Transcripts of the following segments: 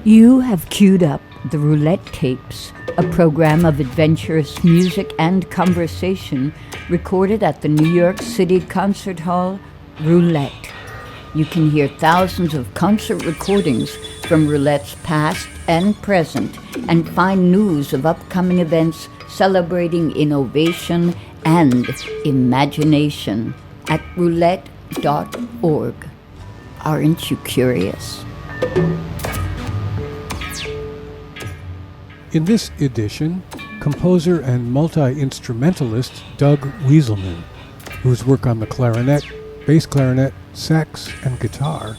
You have queued up the Roulette Tapes, a program of adventurous music and conversation recorded at the New York City Concert Hall, Roulette. You can hear thousands of concert recordings from Roulette's past and present and find news of upcoming events celebrating innovation and imagination at roulette.org. Aren't you curious? In this edition, composer and multi-instrumentalist Doug Wieselman, whose work on the clarinet, bass clarinet, sax, and guitar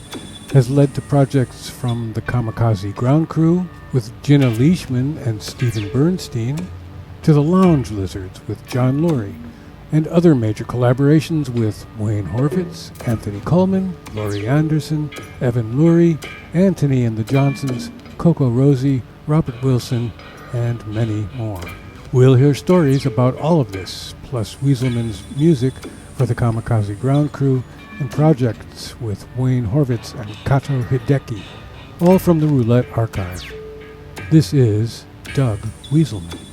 has led to projects from the Kamikaze Ground Crew with Jenna Leishman and Stephen Bernstein, to the Lounge Lizards with John Lurie, and other major collaborations with Wayne Horvitz, Anthony Coleman, Laurie Anderson, Evan Lurie, Anthony and the Johnsons, Coco Rosie, Robert Wilson, and many more. We'll hear stories about all of this, plus Wieselman's music for the Kamikaze Ground Crew and projects with Wayne Horvitz and Kato Hideki, all from the Roulette archive. This is Doug Wieselman.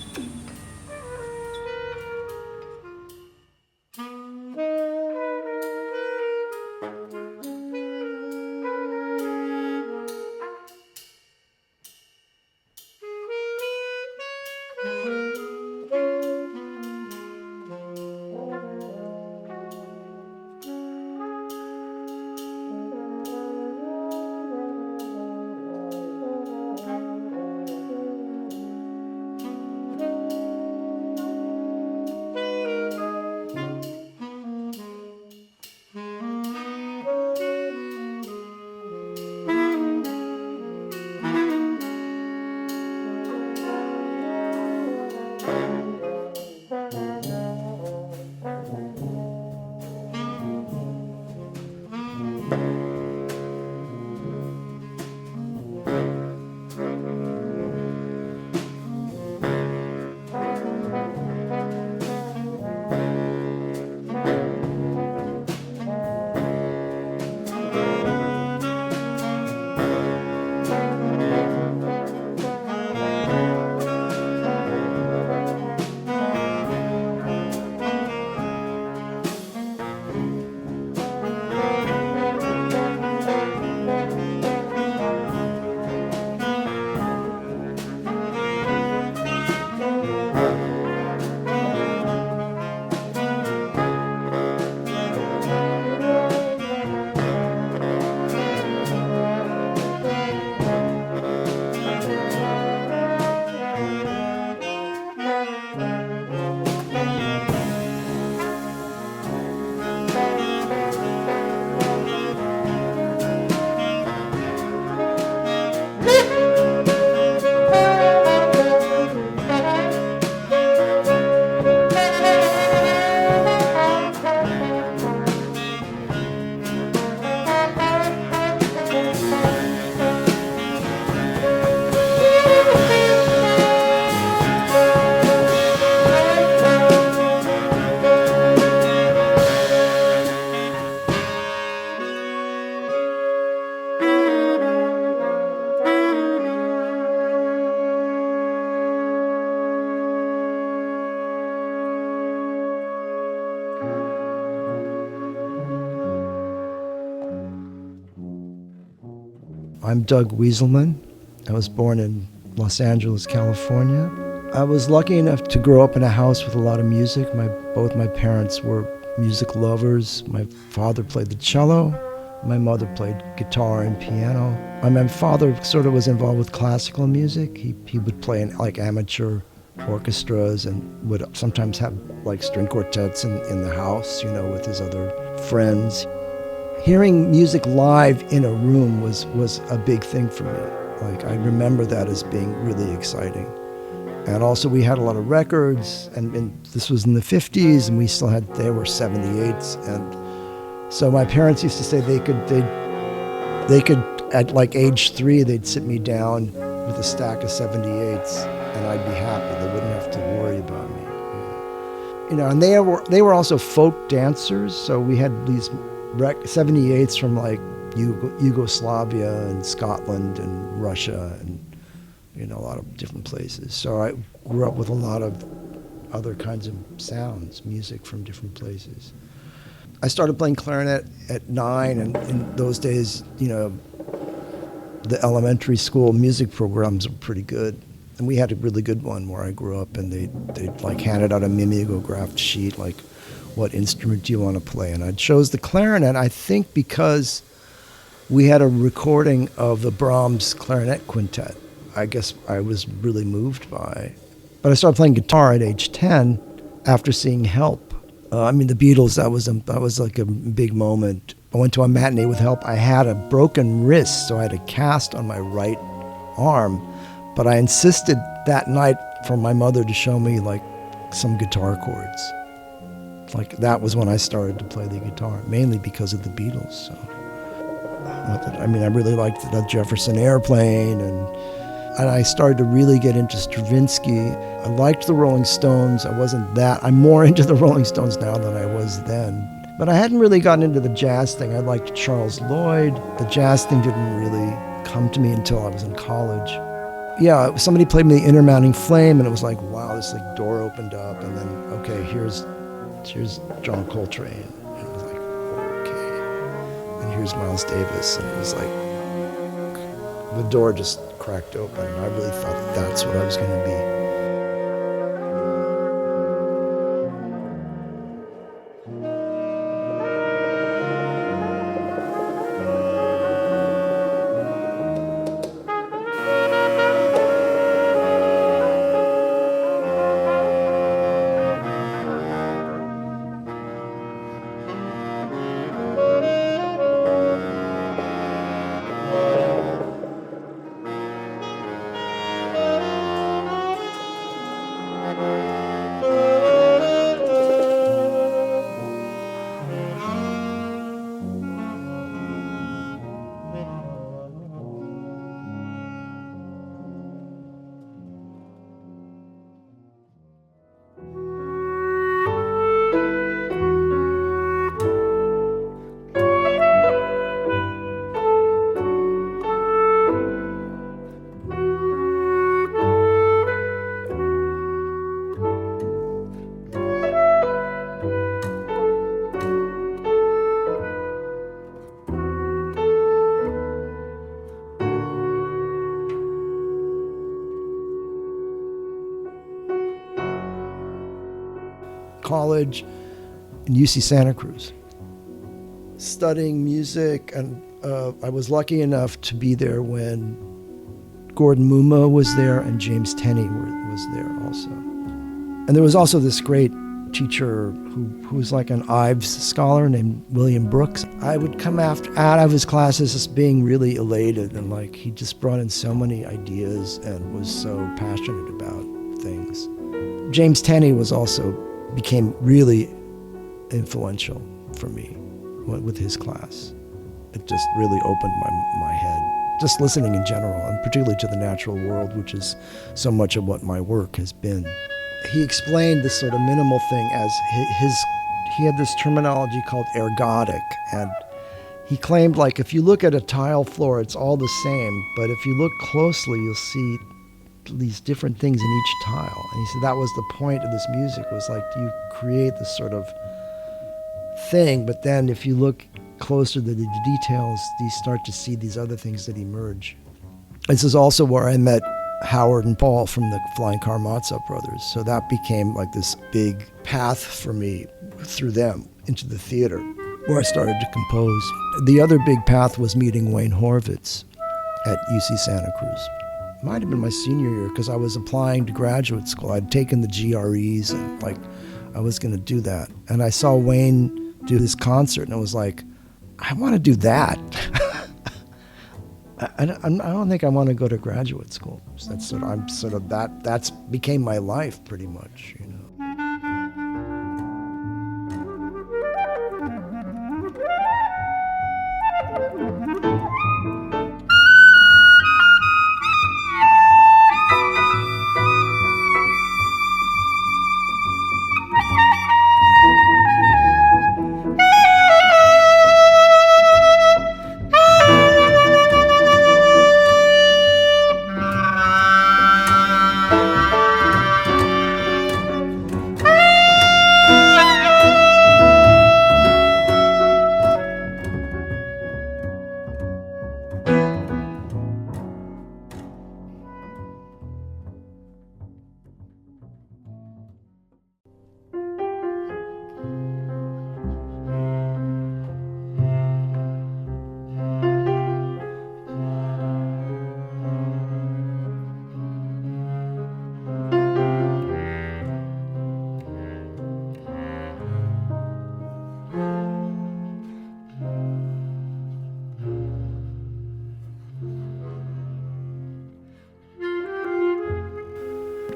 I'm Doug Wieselman. I was born in Los Angeles, California. I was lucky enough to grow up in a house with a lot of music. Both my parents were music lovers. My father played the cello. My mother played guitar and piano. My father sort of was involved with classical music. He would play in like amateur orchestras and would sometimes have like string quartets in the house, with his other friends. Hearing music live in a room was a big thing for me. Like, I remember that as being really exciting. And also we had a lot of records, and this was in the 50s, and they were 78s. And so my parents used to say they could at like age 3, they'd sit me down with a stack of 78s and I'd be happy. They wouldn't have to worry about me. And they were also folk dancers, so we had these 78s from like Yugoslavia and Scotland and Russia and a lot of different places. So I grew up with a lot of other kinds of sounds, music from different places. I started playing clarinet at 9, and in those days, the elementary school music programs were pretty good. And we had a really good one where I grew up, and they like handed out a mimeographed sheet, like, what instrument do you want to play? And I chose the clarinet, I think because we had a recording of the Brahms clarinet quintet. I guess I was really moved by. But I started playing guitar at age 10 after seeing Help. The Beatles, that was like a big moment. I went to a matinee with Help. I had a broken wrist, so I had a cast on my right arm. But I insisted that night for my mother to show me like some guitar chords. Like that was when I started to play the guitar, mainly because of the Beatles. So, I really liked the Jefferson Airplane, and I started to really get into Stravinsky. I liked the Rolling Stones. I'm more into the Rolling Stones now than I was then. But I hadn't really gotten into the jazz thing. I liked Charles Lloyd. The jazz thing didn't really come to me until I was in college. Yeah, somebody played me the Intermounting Flame, and it was like, wow, this like door opened up, and then, okay, here's John Coltrane. And it was like, okay. And here's Miles Davis, and it was like, the door just cracked open, and I really thought that's what I was going to be. College in UC Santa Cruz, studying music, and I was lucky enough to be there when Gordon Muma was there and James Tenney was there also. And there was also this great teacher who was like an Ives scholar named William Brooks. I would come out of his classes just being really elated, and like he just brought in so many ideas and was so passionate about things. James Tenney became really influential for me with his class. It just really opened my head, just listening in general, and particularly to the natural world, which is so much of what my work has been. He explained this sort of minimal thing as he had this terminology called ergodic, and he claimed, like, if you look at a tile floor, it's all the same, but if you look closely, you'll see these different things in each tile. And he said that was the point of this music, was like you create this sort of thing, but then if you look closer to the details, you start to see these other things that emerge. This is also where I met Howard and Paul from the Flying Karamazov Brothers. So that became like this big path for me through them into the theater, where I started to compose. The other big path was meeting Wayne Horvitz at UC Santa Cruz. Might have been my senior year, because I was applying to graduate school. I'd taken the GREs, and like I was going to do that. And I saw Wayne do this concert, and I was like, I want to do that. I don't think I want to go to graduate school. So that's became my life pretty much, you know.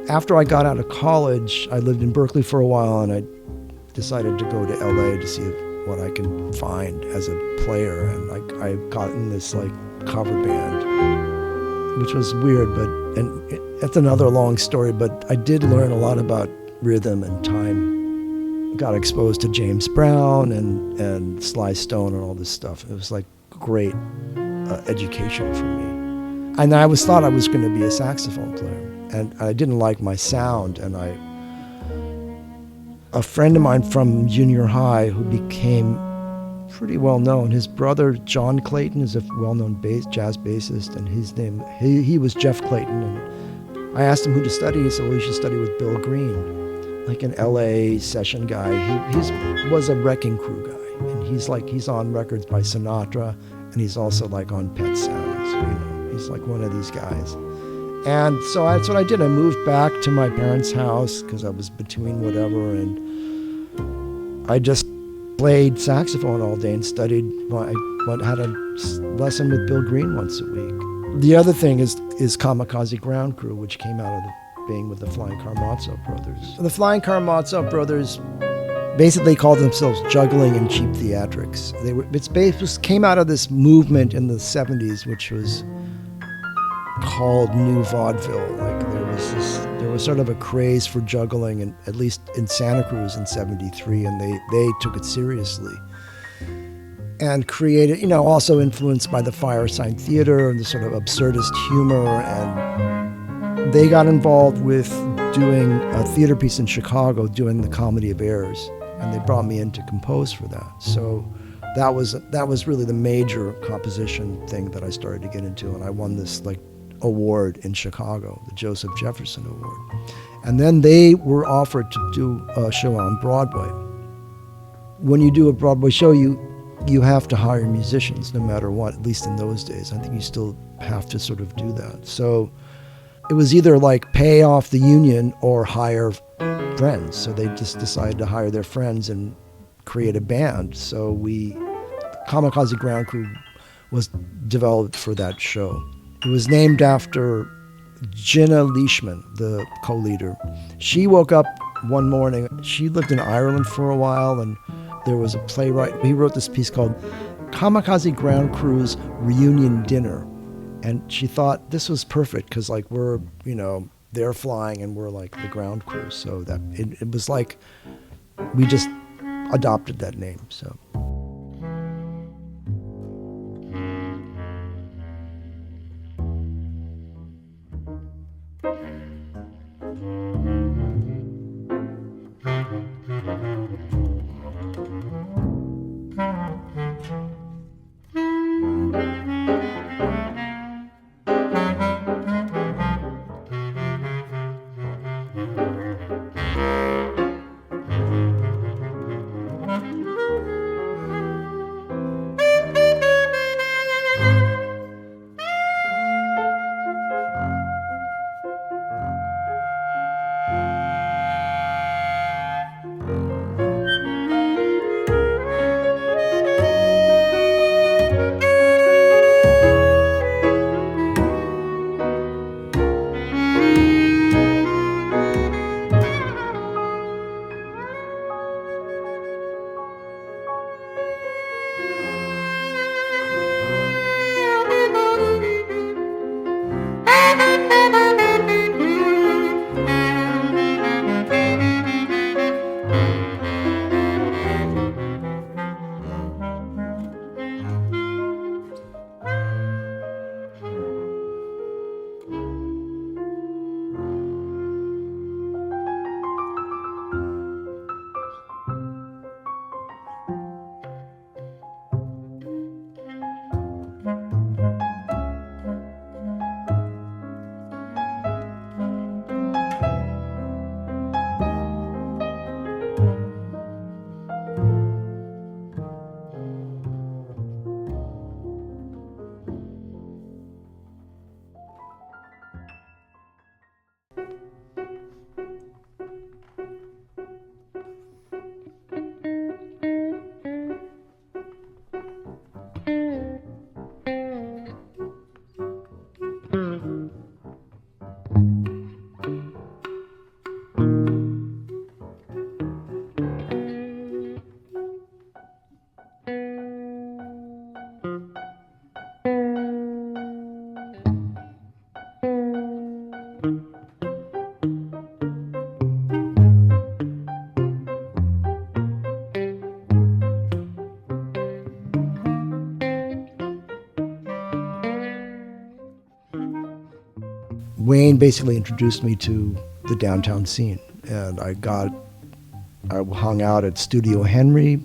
After I got out of college, I lived in Berkeley for a while, and I decided to go to LA to see what I can find as a player. And I got in this like cover band, which was weird, that's another long story, but I did learn a lot about rhythm and time. Got exposed to James Brown and Sly Stone and all this stuff. It was like great education for me. And I always thought I was going to be a saxophone player. And I didn't like my sound, and a friend of mine from junior high who became pretty well known, his brother John Clayton is a well-known jazz bassist, and he was Jeff Clayton, and I asked him who to study. He said, well, you should study with Bill Green, like an LA session guy. He was a Wrecking Crew guy, and he's on records by Sinatra, and he's also like on Pet Sounds, he's like one of these guys. And so that's what I did. I moved back to my parents' house because I was between whatever, and I just played saxophone all day and studied. I had a lesson with Bill Green once a week. The other thing is Kamikaze Ground Crew, which came out of being with the Flying Karamazov Brothers. The Flying Karamazov Brothers basically called themselves Juggling and Cheap Theatrics. It came out of this movement in the 70s, which was called New Vaudeville. Like there was sort of a craze for juggling, and at least in Santa Cruz in '73, and they took it seriously and created, also influenced by the Firesign Theater and the sort of absurdist humor, and they got involved with doing a theater piece in Chicago, doing the Comedy of Errors, and they brought me in to compose for that. So that was really the major composition thing that I started to get into, and I won this like award in Chicago, the Joseph Jefferson Award. And then they were offered to do a show on Broadway. When you do a Broadway show, you have to hire musicians no matter what, at least in those days. I think you still have to sort of do that. So it was either like pay off the union or hire friends. So they just decided to hire their friends and create a band. So Kamikaze Ground Crew was developed for that show. It was named after Jenna Leishman, the co-leader. She woke up one morning. She lived in Ireland for a while, and there was a playwright. He wrote this piece called Kamikaze Ground Crew's Reunion Dinner. And she thought this was perfect because, like, we're, they're flying and we're like the ground crew. So that it was like we just adopted that name. So. Wayne basically introduced me to the downtown scene, and I hung out at Studio Henry,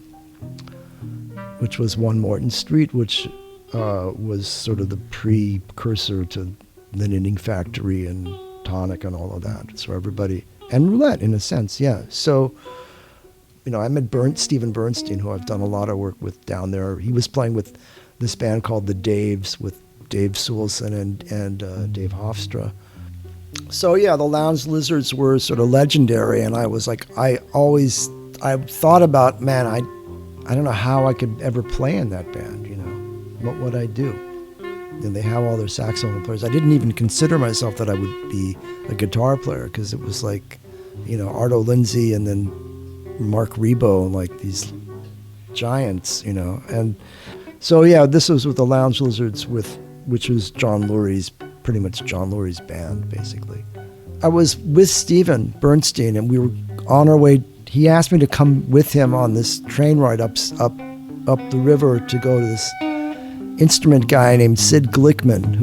which was 1 Morton Street, which was sort of the precursor to the Knitting Factory and Tonic and all of that. So everybody, and Roulette in a sense, yeah. So, I met Stephen Bernstein, who I've done a lot of work with down there. He was playing with this band called The Daves with Dave Soulson and Dave Hofstra. So yeah, the Lounge Lizards were sort of legendary, and I was like, I thought about, man, I don't know how I could ever play in that band, what would I do? And they have all their saxophone players. I didn't even consider myself that I would be a guitar player, because it was like, Arto Lindsay and then Mark Rebo, like these giants, and so yeah, this was with the Lounge Lizards, which was pretty much John Lurie's band, basically. I was with Stephen Bernstein, and we were on our way. He asked me to come with him on this train ride up the river to go to this instrument guy named Sid Glickman,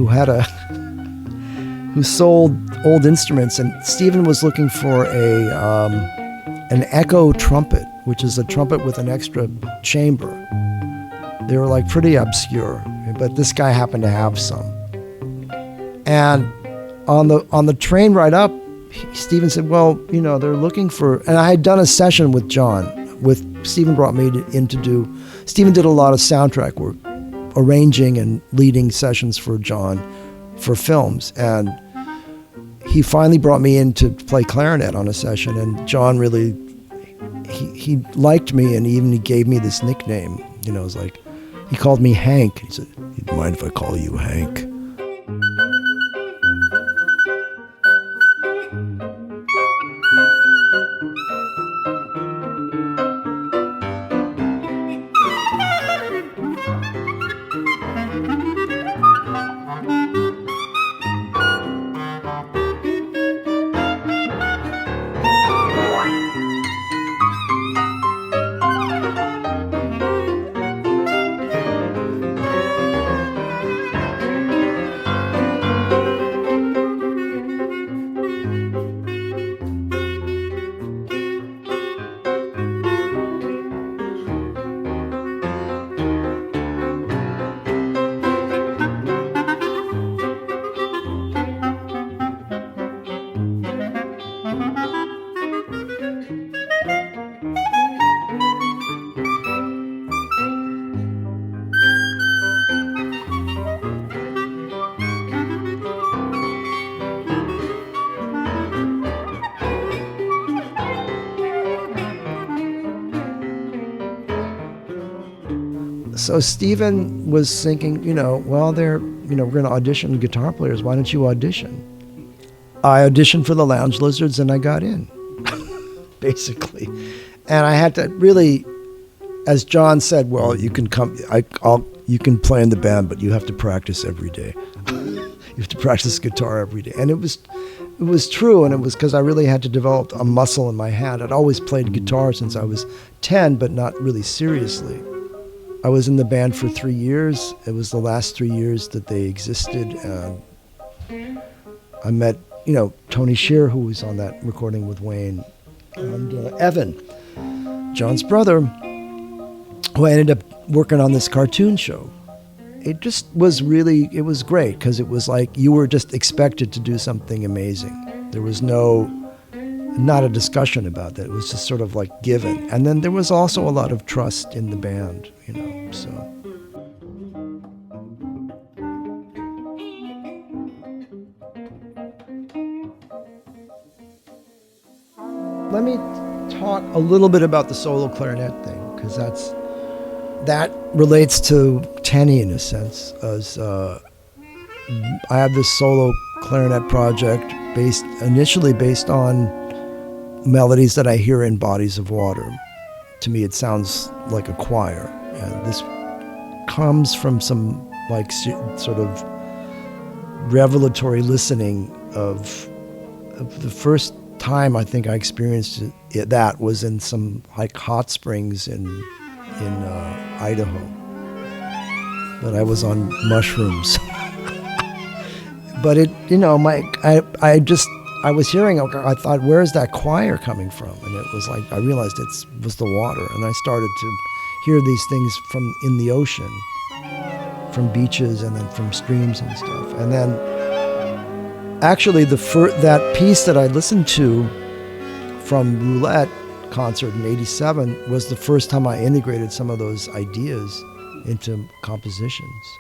who sold old instruments, and Stephen was looking for an echo trumpet, which is a trumpet with an extra chamber. They were like pretty obscure, but this guy happened to have some. And on the train ride up, Stephen said, well, they're looking for, and I had done a session with John, Stephen brought me in to do, Stephen did a lot of soundtrack work, arranging and leading sessions for John for films. And he finally brought me in to play clarinet on a session, and John really, he liked me, and he gave me this nickname, it was like, he called me Hank. He said, "You mind if I call you Hank?" So Stephen was thinking, well, we're going to audition guitar players. Why don't you audition? I auditioned for the Lounge Lizards, and I got in, basically. And I had to really, as John said, well, you can come, you can play in the band, but you have to practice every day. You have to practice guitar every day. And it was true, and it was because I really had to develop a muscle in my hand. I'd always played guitar since I was 10, but not really seriously. I was in the band for 3 years. It was the last 3 years that they existed. And I met, Tony Shear, who was on that recording with Wayne, and Evan, John's brother, who I ended up working on this cartoon show. It just was it was great, because it was like you were just expected to do something amazing. There was not a discussion about that. It was just sort of like given. And then there was also a lot of trust in the band, so. Let me talk a little bit about the solo clarinet thing, because that relates to Tenny in a sense, as I have this solo clarinet project initially based on melodies that I hear in bodies of water. To me, it sounds like a choir, and this comes from some sort of revelatory listening of the first time I think I experienced that was in some hot springs in Idaho. But I was on mushrooms. But it, I was hearing, I thought, where's that choir coming from? And it was like, I realized it was the water. And I started to hear these things from in the ocean, from beaches and then from streams and stuff. And then actually that piece that I listened to from Roulette concert in '87 was the first time I integrated some of those ideas into compositions.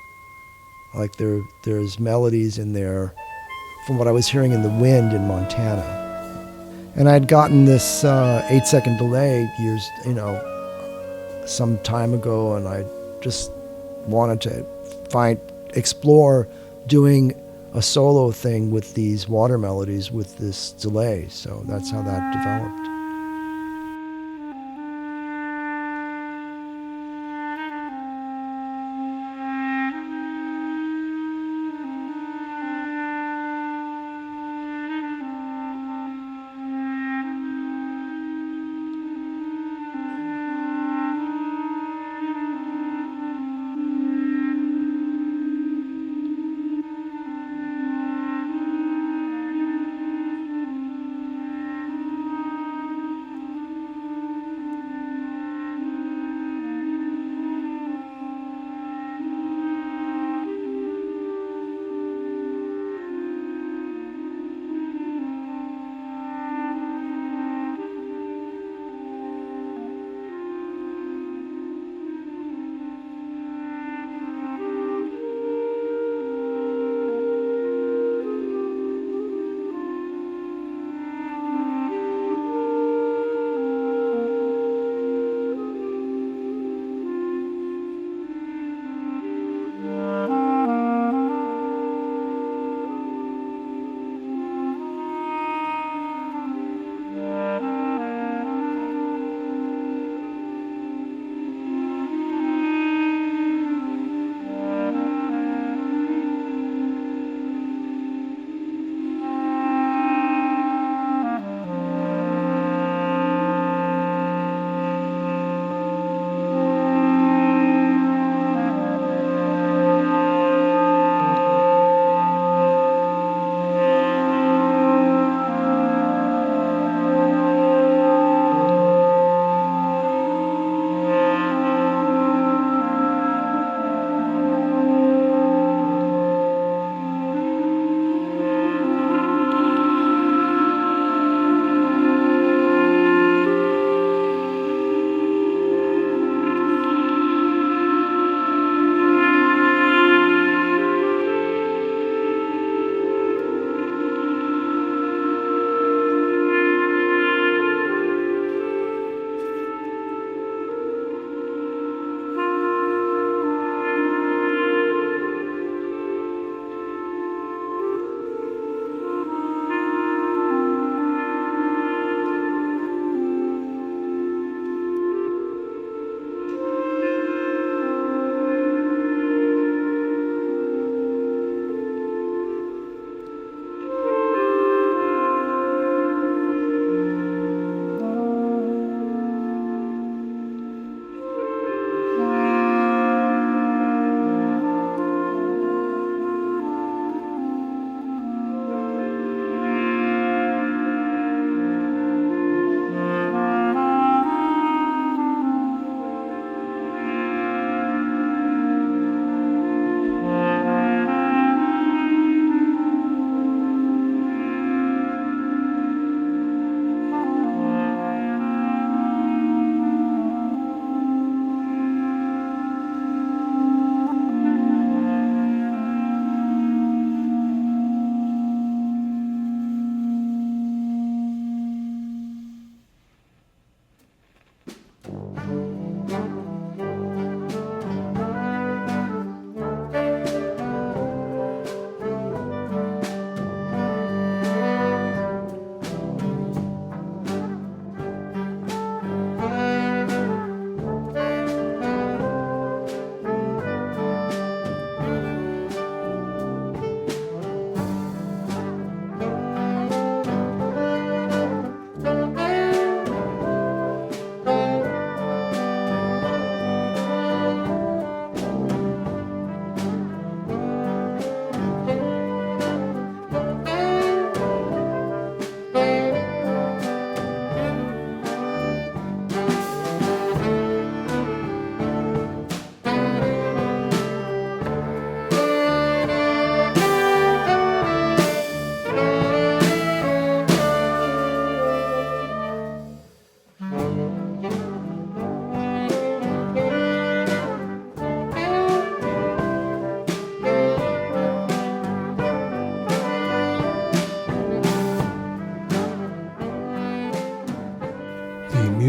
Like there's melodies in there from what I was hearing in the wind in Montana. And I'd gotten this 8-second delay some time ago, and I just wanted to explore doing a solo thing with these water melodies with this delay. So that's how that developed.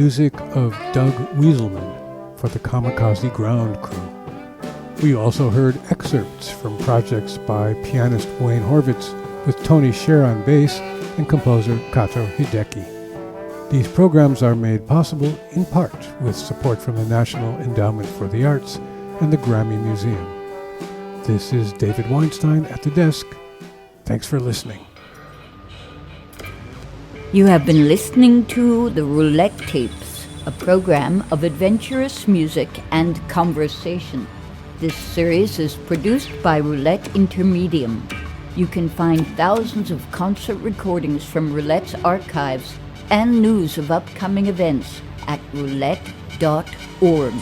music of Doug Wieselman for the Kamikaze Ground Crew. We also heard excerpts from projects by pianist Wayne Horvitz with Tony Scher on bass and composer Kato Hideki. These programs are made possible in part with support from the National Endowment for the Arts and the Grammy Museum. This is David Weinstein at the desk. Thanks for listening. You have been listening to the Roulette Tapes, a program of adventurous music and conversation. This series is produced by Roulette Intermedium. You can find thousands of concert recordings from Roulette's archives and news of upcoming events at roulette.org.